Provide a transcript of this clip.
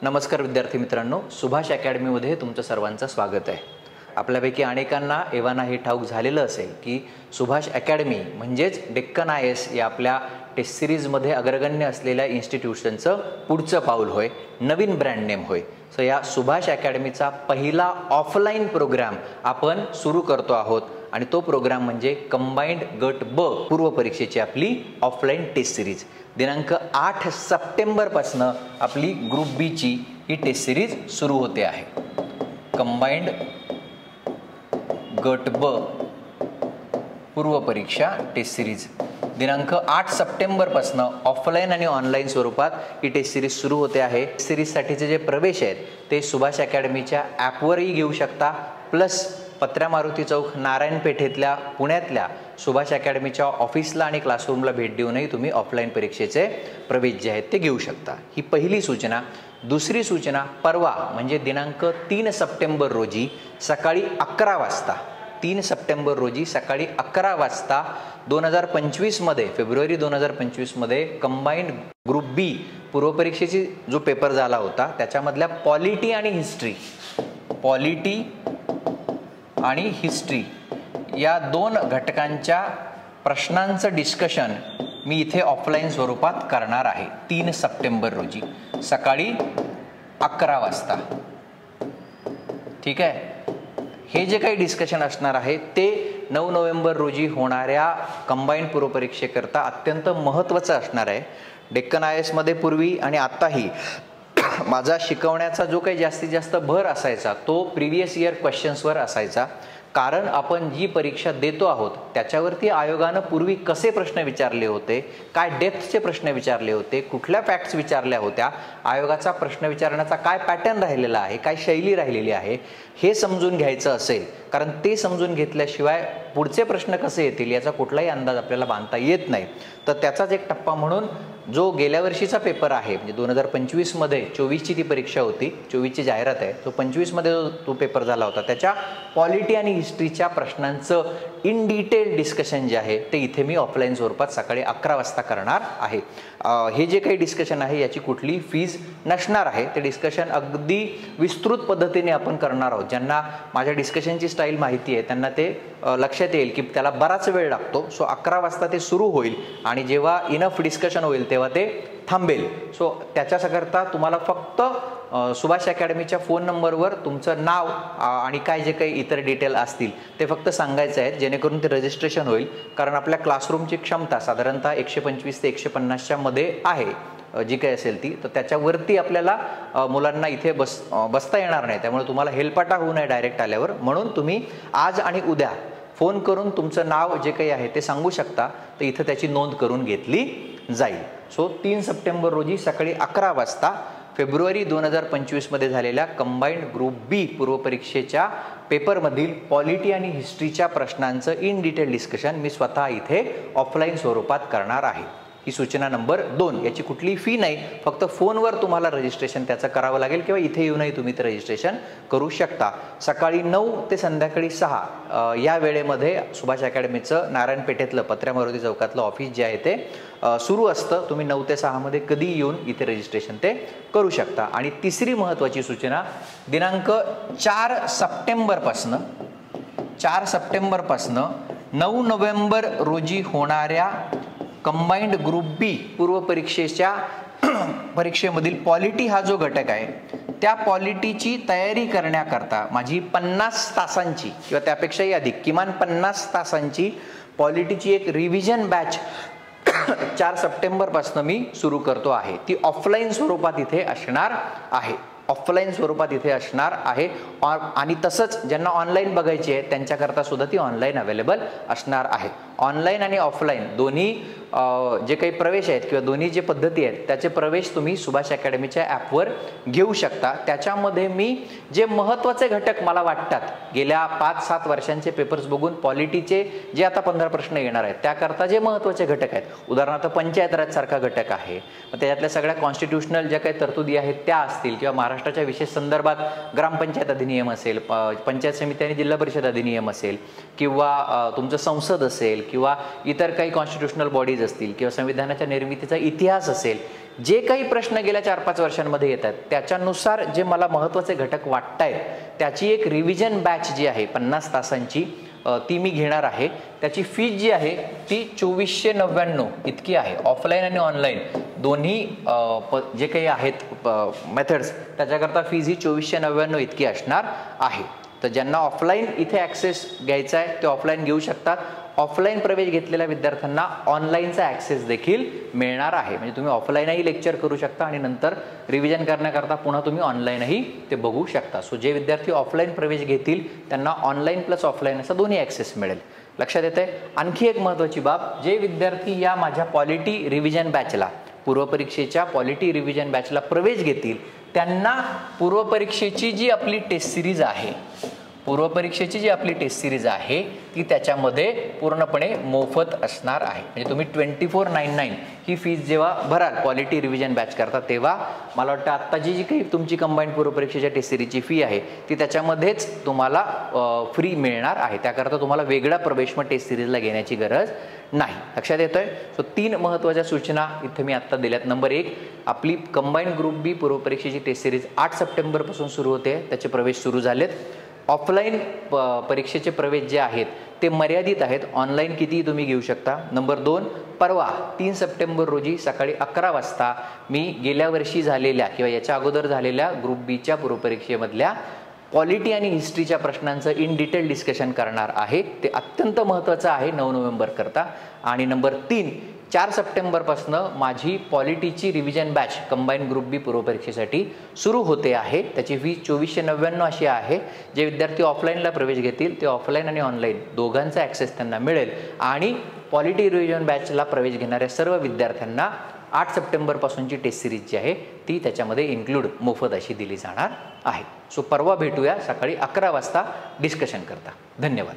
नमस्कार विद्यार्थी मित्रांनो, सुभाष अकॅडमीमध्ये तुमचं सर्वांचं स्वागत आहे। आपल्यापैकी अनेकांना एव्हाना हे ठाऊक झालेलं असेल की सुभाष अकॅडमी म्हणजेच डेक्कन IAS या आपल्या टेस्ट सिरीजमध्ये अग्रगण्य असलेल्या इन्स्टिट्यूशनचं पुढचं पाऊल होय, नवीन ब्रँड नेम होय। सो या सुभाष अकॅडमीचा पहिला ऑफलाईन प्रोग्राम आपण सुरू करतो आहोत आणि तो प्रोग्राम म्हणजे कंबाइंड गट ब पूर्व परीक्षेची आपली ऑफलाईन टेस्ट सिरीज। दिनांक 8 सप्टेंबर पासून आपली ग्रुप बी ची ही टेस्ट सिरीज सुरू होते आहे। कंबाइंड गट ब पूर्व परीक्षा टेस्ट सिरीज दिनांक 8 सप्टेंबर पासून ऑफलाईन आणि ऑनलाईन स्वरूपात ही टेस्ट सिरीज सुरू होते आहे। सिरीज साठीचे जे प्रवेश आहेत ते सुभाष अकॅडमीच्या ॲपवरही घेऊ शकता, प्लस पत्र्या मारुती चौक नारायण पेठेतल्या पुण्यातल्या सुभाष अकॅडमीच्या ऑफिसला आणि क्लासरूमला भेट देऊनही तुम्ही ऑफलाईन परीक्षेचे प्रवेश जे आहेत ते घेऊ शकता। ही पहिली सूचना। दुसरी सूचना, परवा म्हणजे दिनांक 3 सप्टेंबर रोजी सकाळी 11 वाजता 3 सप्टेंबर रोजी सकाळी 11 वाजता 2025 मध्ये फेब्रुवारी 2025 मध्ये कंबाइंड ग्रुप बी पूर्व परीक्षेची जो पेपर झाला होता त्याच्यामधल्या पॉलिटी आणि हिस्ट्री या दोन घटकांच्या प्रश्नांचं डिस्कशन मी इथे ऑफलाईन स्वरूपात करणार आहे 3 सप्टेंबर रोजी सकाळी 11 वाजता। ठीक आहे। हे जे काही डिस्कशन असणार आहे ते 9 नोव्हेंबर रोजी होणाऱ्या कंबाइंड पूर्व परीक्षेकरता अत्यंत महत्त्वाचं असणार आहे। डेक्कन IAS मध्ये पूर्वी आणि आत्ताही माझा शिकवण्याचा जो काही जास्तीत जास्त भर असायचा तो प्रिव्हियस इयर क्वेश्चन्सवर असायचा, कारण आपण जी परीक्षा देतो आहोत त्याच्यावरती आयोगानं पूर्वी कसे प्रश्न विचारले होते, काय डेप्थचे प्रश्न विचारले होते, कुठल्या फॅक्ट्स विचारल्या होत्या, आयोगाचा प्रश्न विचारण्याचा काय पॅटर्न राहिलेला आहे, काय शैली राहिलेली आहे हे समजून घ्यायचं असेल, कारण ते समजून घेतल्याशिवाय पुढचे प्रश्न कसे येतील याचा कुठलाही अंदाज आपल्याला बांधता येत नाही। तर त्याचाच एक टप्पा म्हणून जो गेल्या वर्षीचा पेपर आहे म्हणजे 2025 मध्ये 24 ची ती परीक्षा होती, 24 ची जाहिरात आहे, तो 25 मध्ये तो पेपर झाला होता, त्याच्या पॉलिटी आणि हिस्ट्रीच्या प्रश्नांचं इन डिटेल डिस्कशन जे आहे ते इथे मी ऑफलाईन स्वरूपात सकाळी 11 वाजता करणार आहे। हे जे काही डिस्कशन आहे याची कुठली फीज नसणार आहे। ते डिस्कशन अगदी विस्तृत पद्धतीने आपण करणार आहोत। ज्यांना माझ्या डिस्कशनची स्टाईल माहिती आहे त्यांना ते लक्षात येईल की त्याला बराच वेळ लागतो। सो 11 वाजता ते सुरू होईल आणि जेव्हा इनफ डिस्कशन होईल तेव्हा ते थांबेल। सो त्याच्याकरता तुम्हाला फक्त सुभाष अकॅडमीच्या फोन नंबरवर तुमचं नाव आणि काय जे काही इतर डिटेल असतील ते फक्त सांगायचं आहे, जेणेकरून ते रजिस्ट्रेशन होईल। कारण आपल्या क्लासरूमची क्षमता साधारणतः 125 ते 150च्या मध्ये आहे जी काही असेल ती, तर त्याच्यावरती आपल्याला मुलांना इथे बसता येणार नाही। त्यामुळे तुम्हाला हेलपाटा होऊ नये डायरेक्ट आल्यावर, म्हणून तुम्ही आज आणि उद्या फोन करून तुमचं नाव जे काही आहे ते सांगू शकता, तर इथं त्याची नोंद करून घेतली जाईल। सो 3 सप्टेंबर रोजी सकाळी 11 वाजता फेब्रुवारी 2025 मध्ये झालेल्या कंबाइंड ग्रुप बी पूर्व परीक्षेच्या पेपरमधील पॉलिटी आणि हिस्ट्रीच्या प्रश्नांचं इन डिटेल डिस्कशन मी स्वतः इथे ऑफलाईन स्वरूपात करणार आहे। ही सूचना नंबर 2। याची कुठली फी नाही, फक्त फोनवर तुम्हाला रजिस्ट्रेशन त्याचं करावं लागेल किंवा इथे येऊनही तुम्ही ते रजिस्ट्रेशन करू शकता। सकाळी 9 ते संध्याकाळी 6 या वेळेमध्ये सुभाष अकॅडमीचं नारायण पेठेतलं पत्र्या मारुती चौकातलं ऑफिस जे आहे ते सुरू असतं। तुम्ही 9 ते 6 मध्ये कधी येऊन इथे रजिस्ट्रेशन ते करू शकता। आणि तिसरी महत्त्वाची सूचना, दिनांक 4 सप्टेंबरपासून 9 नोव्हेंबर रोजी होणाऱ्या कंबाइंड ग्रुप बी पूर्व परीक्षेमधील पॉलिटी हा जो घटक आहे त्या पॉलिटीची तयारी करण्याकरता माझी 50 तासांची किंवा त्यापेक्षाही अधिक किमान 50 तासांची पॉलिटीची एक रिव्हिजन बॅच 4 सप्टेंबर पासून मी सुरू करतो आहे। ती ऑफलाईन स्वरूपात इथे असणार आहे। आणि तसंच ज्यांना ऑनलाईन बघायची आहे त्यांच्याकरता सुद्धा ती ऑनलाईन अवेलेबल असणार आहे। ऑनलाईन आणि ऑफलाईन दोन्ही जे काही प्रवेश आहेत किंवा दोन्ही जे पद्धती आहेत त्याचे प्रवेश तुम्ही सुभाष अकॅडमीच्या ॲपवर घेऊ शकता। त्याच्यामध्ये मी जे महत्त्वाचे घटक मला वाटतात, गेल्या 5-7 वर्षांचे पेपर्स बघून पॉलिटीचे जे आता 15 प्रश्न येणार आहेत त्याकरता जे महत्त्वाचे घटक आहेत, उदाहरणार्थ पंचायत राज सारखा घटक आहे, त्याच्यातल्या सगळ्या कॉन्स्टिट्यूशनल ज्या काही तरतुदी आहेत त्या असतील, किंवा महाराष्ट्राच्या विशेष संदर्भात ग्रामपंचायत अधिनियम असेल, पंचायत समिती आणि जिल्हा परिषद अधिनियम असेल, किंवा तुमचं संसद असेल, किंवा इतर काही कॉन्स्टिट्यूशनल बॉडीज असतील किंवा संविधानाच्या निर्मितीचा इतिहास असेल, जे काही प्रश्न गेल्या 4-5 वर्षांमध्ये येतात त्याच्यानुसार जे मला महत्त्वाचे घटक वाटत आहेत त्याची एक रिव्हिजन बॅच जी आहे 50 तासांची ती मी घेणार आहे. त्याची फीज जी आहे ती 2499 इतकी आहे. ऑफलाईन आणि ऑनलाईन दोन्ही जे काही आहेत मेथड्स त्याच्याकरता फीज ही 2499 इतकी असणार आहे. तर ज्यांना ऑफलाईन इथे ॲक्सेस घ्यायचा आहे ते ऑफलाईन घेऊ शकतात. ऑफलाईन प्रवेश घेतलेल्या विद्यार्थ्यांना ऑनलाईनचा ॲक्सेस देखील मिळणार आहे. म्हणजे तुम्ही ऑफलाईनही लेक्चर करू शकता आणि नंतर रिव्हिजन करण्याकरता पुन्हा तुम्ही ऑनलाईनही ते बघू शकता. सो जे विद्यार्थी ऑफलाईन प्रवेश घेतील त्यांना ऑनलाईन प्लस ऑफलाईन असा दोन्ही ॲक्सेस मिळेल. लक्षात येतंय. आणखी एक महत्त्वाची बाब, जे विद्यार्थी या माझ्या पॉलिटी रिव्हिजन बॅचला पूर्वपरीक्षेच्या पॉलिटी रिव्हिजन बॅचला प्रवेश घेतील त्यांना पूर्वपरीक्षेची जी आपली टेस्ट सिरीज आहे ती त्याच्यामध्ये पूर्णपणे मोफत असणार आहे. म्हणजे तुम्ही 2499 ही फीज जेव्हा भराल पॉलिटी रिव्हिजन बॅच करता तेव्हा मला वाटतं आत्ताची जी काही तुमची कंबाईंड पूर्वपरीक्षेच्या टेस्ट सिरीजची फी आहे ती त्याच्यामध्येच तुम्हाला फ्री मिळणार आहे. त्याकरता तुम्हाला वेगळा प्रवेश मग टेस्ट सिरीजला घेण्याची गरज नाही. लक्षात येतोय. सो 3 महत्त्वाच्या सूचना इथे मी आत्ता दिल्यात. नंबर 1, आपली कंबाईंड ग्रुप बी पूर्वपरीक्षेची टेस्ट सिरीज 8 सप्टेंबरपासून सुरू होते. त्याचे प्रवेश सुरू झालेत. ऑफलाईन परीक्षेचे प्रवेश जे आहेत ते मर्यादित आहेत. ऑनलाईन कितीही तुम्ही घेऊ शकता. नंबर 2, परवा 3 सप्टेंबर रोजी सकाळी 11 वाजता मी गेल्या वर्षी झालेल्या किंवा याच्या अगोदर झालेल्या ग्रुप बीच्या पूर्वपरीक्षेमधल्या पॉलिटी आणि हिस्ट्रीच्या प्रश्नांचं इन डिटेल डिस्कशन करणार आहे. ते अत्यंत महत्त्वाचं आहे 9 नोव्हेंबर करता. आणि नंबर 3, 4 सप्टेंबरपासून माझी पॉलिटीची रिव्हिजन बॅच कंबाईंड ग्रुप बी पूर्वपरीक्षेसाठी सुरू होते आहे. त्याची फी 2499 अशी आहे. जे विद्यार्थी ऑफलाईनला प्रवेश घेतील ते ऑफलाईन आणि ऑनलाईन दोघांचा ॲक्सेस त्यांना मिळेल. आणि पॉलिटी रिव्हिजन बॅचला प्रवेश घेणाऱ्या सर्व विद्यार्थ्यांना 8 सप्टेंबरपासूनची टेस्ट सिरीज जी आहे ती त्याच्यामध्ये इन्क्लूड मोफत अशी दिली जाणार आहे. सो परवा भेटूया सकाळी 11 वाजता डिस्कशन करता. धन्यवाद.